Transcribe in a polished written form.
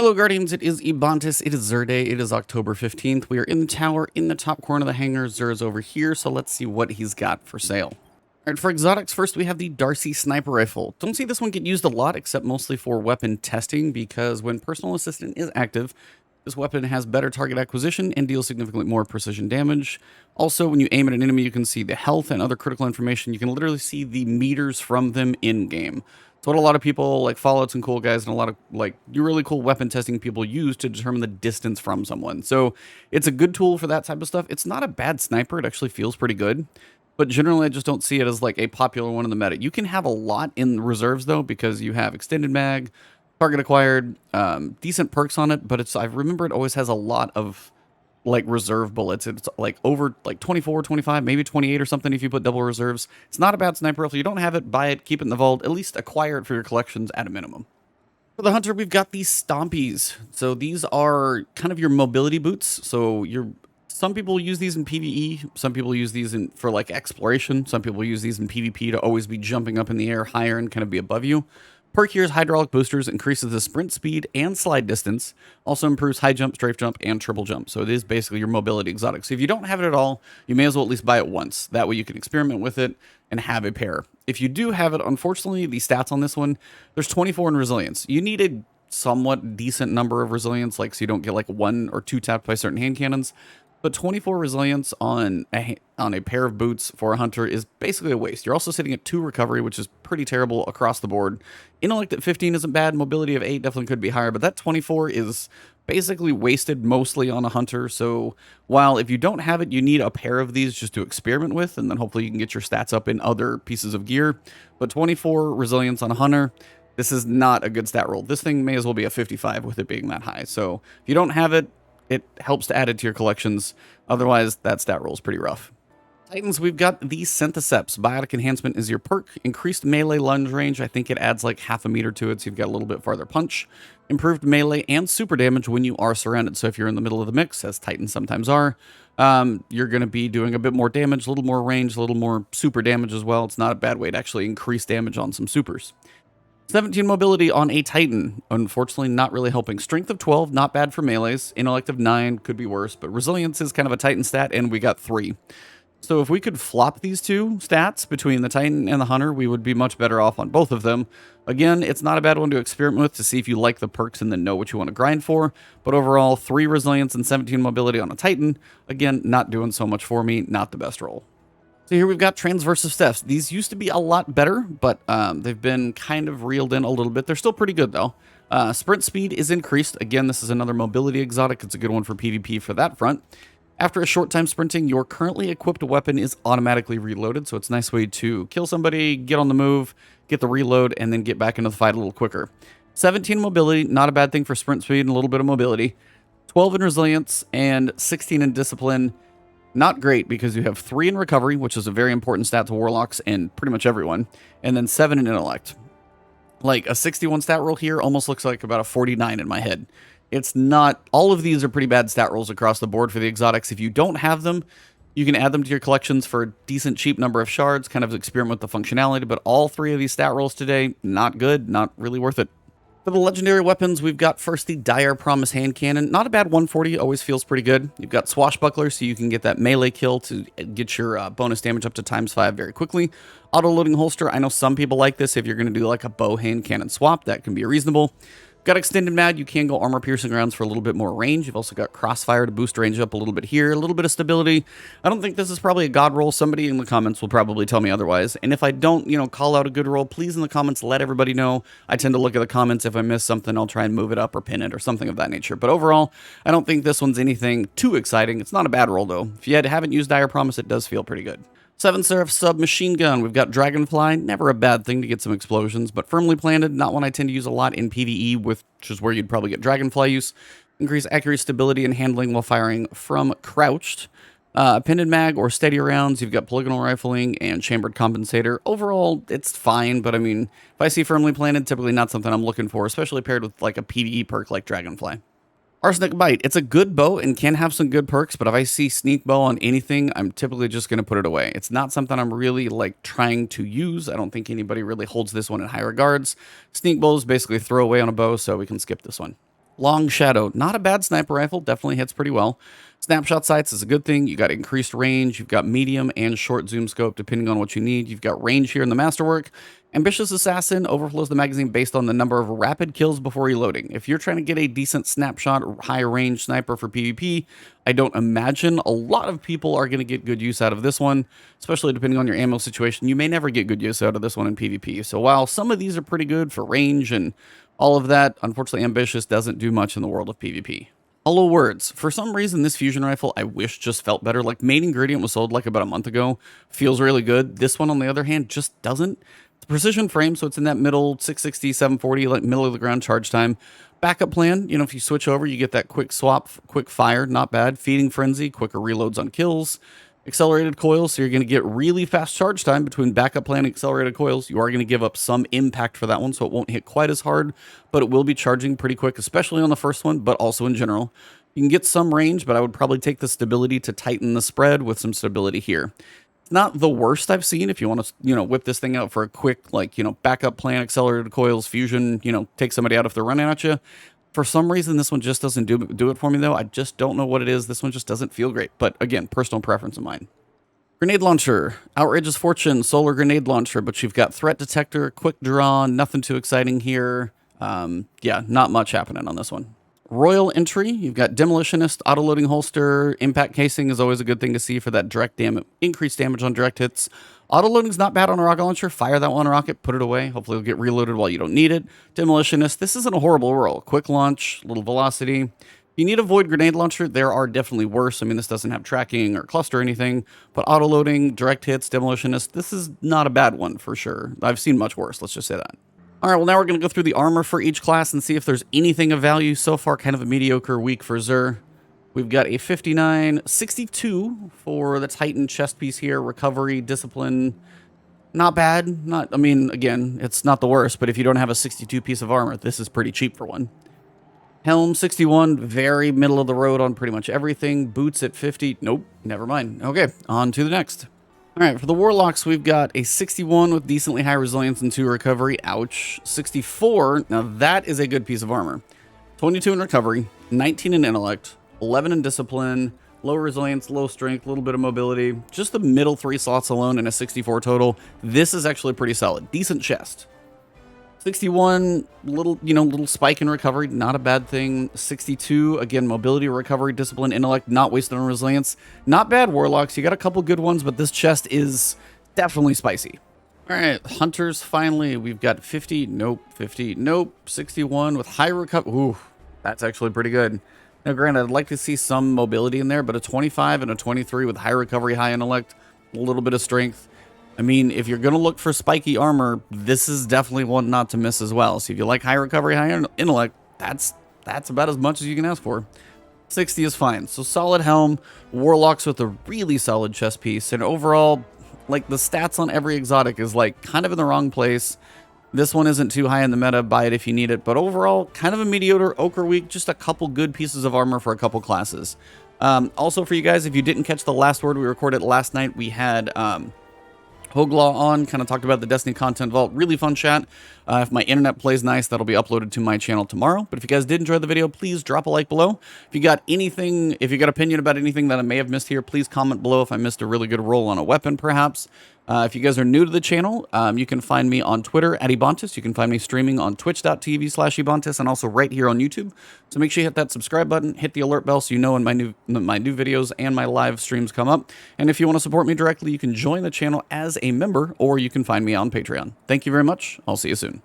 Hello, Guardians. It is Ebontis. It is Xur Day. It is October 15th. We are in the tower in the top corner of the hangar. Xur is over here, so let's see what he's got for sale. All right, for exotics, first we have the D.A.R.C.I sniper rifle. Don't see this one get used a lot, except mostly for weapon testing, because when Personal Assistant is active, this weapon has better target acquisition and deals significantly more precision damage. Also, when you aim at an enemy, you can see the health and other critical information. You can literally see the meters from them in-game. It's what a lot of people, like Fallouts and cool guys, and a lot of like really cool weapon testing people use to determine the distance from someone. So it's a good tool for that type of stuff. It's not a bad sniper. It actually feels pretty good. But generally, I just don't see it as like a popular one in the meta. You can have a lot in reserves, though, because you have extended mag, target acquired, decent perks on it. But I remember it always has a lot of like reserve bullets. It's like over like 24, 25, maybe 28 or something if you put double reserves. It's not a bad sniper rifle. You don't have it, buy it, keep it in the vault, at least acquire it for your collections at a minimum. For the hunter, we've got these Stompies. So these are kind of your mobility boots. So some people use these in PvE, some people use these for like exploration, some people use these in PvP to always be jumping up in the air higher and kind of be above you. Perk here's hydraulic boosters, increases the sprint speed and slide distance, also improves high jump, strafe jump, and triple jump. So it is basically your mobility exotic. So if you don't have it at all, you may as well at least buy it once. That way you can experiment with it and have a pair. If you do have it, unfortunately, the stats on this one, there's 24 in resilience. You need a somewhat decent number of resilience, like so you don't get like 1 or 2 tapped by certain hand cannons. But 24 resilience on a pair of boots for a hunter is basically a waste. You're also sitting at 2 recovery, which is pretty terrible across the board. Intellect at 15 isn't bad. Mobility of 8 definitely could be higher, but that 24 is basically wasted mostly on a hunter. So while if you don't have it, you need a pair of these just to experiment with, and then hopefully you can get your stats up in other pieces of gear. But 24 resilience on a hunter, this is not a good stat roll. This thing may as well be a 55 with it being that high. So if you don't have it, it helps to add it to your collections. Otherwise, that stat roll is pretty rough. Titans, we've got the Synthoceps. Biotic Enhancement is your perk. Increased melee lunge range. I think it adds like half a meter to it, so you've got a little bit farther punch. Improved melee and super damage when you are surrounded. So if you're in the middle of the mix, as Titans sometimes are, you're going to be doing a bit more damage, a little more range, a little more super damage as well. It's not a bad way to actually increase damage on some supers. 17 mobility on a Titan. Unfortunately, not really helping. Strength of 12, not bad for melees. Intellect of 9, could be worse. But resilience is kind of a Titan stat, and we got 3. So if we could flop these two stats between the Titan and the Hunter, we would be much better off on both of them. Again, it's not a bad one to experiment with to see if you like the perks and then know what you want to grind for. But overall, 3 resilience and 17 mobility on a Titan. Again, not doing so much for me. Not the best roll. So here we've got Transversive steps. These used to be a lot better, but they've been kind of reeled in a little bit. They're still pretty good, though. Sprint speed is increased. Again, this is another mobility exotic. It's a good one for PvP for that front. After a short time sprinting, your currently equipped weapon is automatically reloaded, so it's a nice way to kill somebody, get on the move, get the reload, and then get back into the fight a little quicker. 17 mobility, not a bad thing for sprint speed and a little bit of mobility. 12 in resilience and 16 in discipline. Not great because you have 3 in recovery, which is a very important stat to Warlocks and pretty much everyone, and then 7 in intellect. Like a 61 stat roll here almost looks like about a 49 in my head. It's not, all of these are pretty bad stat rolls across the board for the exotics. If you don't have them, you can add them to your collections for a decent cheap number of shards, kind of experiment with the functionality, but all 3 of these stat rolls today, not good, not really worth it. For the legendary weapons, we've got first the Dire Promise Hand Cannon. Not a bad 140, always feels pretty good. You've got Swashbuckler, so you can get that melee kill to get your bonus damage up to ×5 very quickly. Auto-loading holster, I know some people like this. If you're going to do like a bow hand cannon swap, that can be reasonable. Got extended mag, you can go armor piercing rounds for a little bit more range. You've also got crossfire to boost range up a little bit here, a little bit of stability. I don't think this is probably a god roll. Somebody in the comments will probably tell me otherwise. And if I don't, call out a good roll, please in the comments let everybody know. I tend to look at the comments. If I miss something, I'll try and move it up or pin it or something of that nature. But overall, I don't think this one's anything too exciting. It's not a bad roll though. If you haven't used Dire Promise, it does feel pretty good. 7 Seraph Submachine Gun. We've got Dragonfly. Never a bad thing to get some explosions, but firmly planted. Not one I tend to use a lot in PvE, which is where you'd probably get Dragonfly use. Increase accuracy, stability, and handling while firing from crouched. Pinned mag or steady rounds. You've got polygonal rifling and chambered compensator. Overall, it's fine, but I mean, if I see firmly planted, typically not something I'm looking for, especially paired with like a PvE perk like Dragonfly. Arsenic Bite. It's a good bow and can have some good perks, but if I see sneak bow on anything, I'm typically just going to put it away. It's not something I'm really like trying to use. I don't think anybody really holds this one in high regards. Sneak bows basically throw away on a bow, so we can skip this one. Long Shadow, not a bad sniper rifle, definitely hits pretty well. Snapshot sights is a good thing. You got increased range. You've got medium and short zoom scope, depending on what you need. You've got range here in the masterwork. Ambitious Assassin overflows the magazine based on the number of rapid kills before reloading. If you're trying to get a decent snapshot or high range sniper for PvP, I don't imagine a lot of people are going to get good use out of this one, especially depending on your ammo situation. You may never get good use out of this one in PvP. So while some of these are pretty good for range and all of that, unfortunately, Ambitious doesn't do much in the world of PvP. Hollow Words. For some reason, this fusion rifle I wish just felt better. Like, Main Ingredient was sold like about a month ago. Feels really good. This one, on the other hand, just doesn't. The precision frame, so it's in that middle 660, 740, like middle of the ground charge time. Backup plan, you know, if you switch over, you get that quick swap, quick fire, not bad. Feeding Frenzy, quicker reloads on kills. Accelerated coils, so you're going to get really fast charge time between backup plan and accelerated coils. You are going to give up some impact for that one, so it won't hit quite as hard, but it will be charging pretty quick, especially on the first one, but also in general. You can get some range, but I would probably take the stability to tighten the spread with some stability here. Not the worst I've seen if you want to, you know, whip this thing out for a quick, like, you know, backup plan, accelerated coils, fusion, you know, take somebody out if they're running at you. For some reason, this one just doesn't do it for me, though. I just don't know what it is. This one just doesn't feel great. But again, personal preference of mine. Grenade Launcher. Outrageous Fortune, Solar Grenade Launcher, but you've got Threat Detector, Quick Draw, nothing too exciting here. Yeah, not much happening on this one. Royal Entry, you've got Demolitionist, Autoloading Holster, Impact Casing is always a good thing to see for that direct damage, increased damage on direct hits. Autoloading's not bad on a rocket launcher. Fire that one rocket, put it away. Hopefully it'll get reloaded while you don't need it. Demolitionist, this isn't a horrible roll. Quick launch, little velocity. You need a Void Grenade Launcher. There are definitely worse. I mean, this doesn't have tracking or cluster or anything, but autoloading, direct hits, Demolitionist, this is not a bad one for sure. I've seen much worse, let's just say that. All right, well, now we're going to go through the armor for each class and see if there's anything of value. So far, kind of a mediocre week for Xur. We've got a 59, 62 for the Titan chest piece here. Recovery, discipline, not bad. I mean, again, it's not the worst, but if you don't have a 62 piece of armor, this is pretty cheap for one. Helm 61, very middle of the road on pretty much everything. Boots at 50, nope, never mind. Okay, on to the next. All right, for the Warlocks, we've got a 61 with decently high resilience and 2 recovery. Ouch. 64, now that is a good piece of armor. 22 in recovery, 19 in intellect, 11 in discipline, low resilience, low strength, a little bit of mobility. Just the middle 3 slots alone in a 64 total. This is actually pretty solid. Decent chest. 61, little spike in recovery, not a bad thing. 62, again, mobility, recovery, discipline, intellect, not wasted on resilience. Not bad, Warlocks. You got a couple good ones, but this chest is definitely spicy. All right, Hunters, finally. We've got 50, nope, 50, nope, 61 with high recovery. Ooh, that's actually pretty good. Now, granted, I'd like to see some mobility in there, but a 25 and a 23 with high recovery, high intellect, a little bit of strength. I mean, if you're going to look for spiky armor, this is definitely one not to miss as well. So if you like high recovery, high intellect, that's about as much as you can ask for. 60 is fine. So solid helm, Warlocks with a really solid chest piece, and overall, like, the stats on every exotic is like kind of in the wrong place. This one isn't too high in the meta, buy it if you need it, but overall, kind of a mediocre week, just a couple good pieces of armor for a couple classes. Also for you guys, if you didn't catch the last word we recorded last night, we had Hoglaw on, kind of talked about the Destiny Content Vault. Really fun chat. If my internet plays nice, that'll be uploaded to my channel tomorrow. But if you guys did enjoy the video, please drop a like below. If you got anything, if you got opinion about anything that I may have missed here, please comment below if I missed a really good roll on a weapon, perhaps. If you guys are new to the channel, you can find me on Twitter at Ebontis. You can find me streaming on twitch.tv/Ebontis and also right here on YouTube. So make sure you hit that subscribe button, hit the alert bell so you know when my new videos and my live streams come up. And if you want to support me directly, you can join the channel as a member or you can find me on Patreon. Thank you very much. I'll see you soon.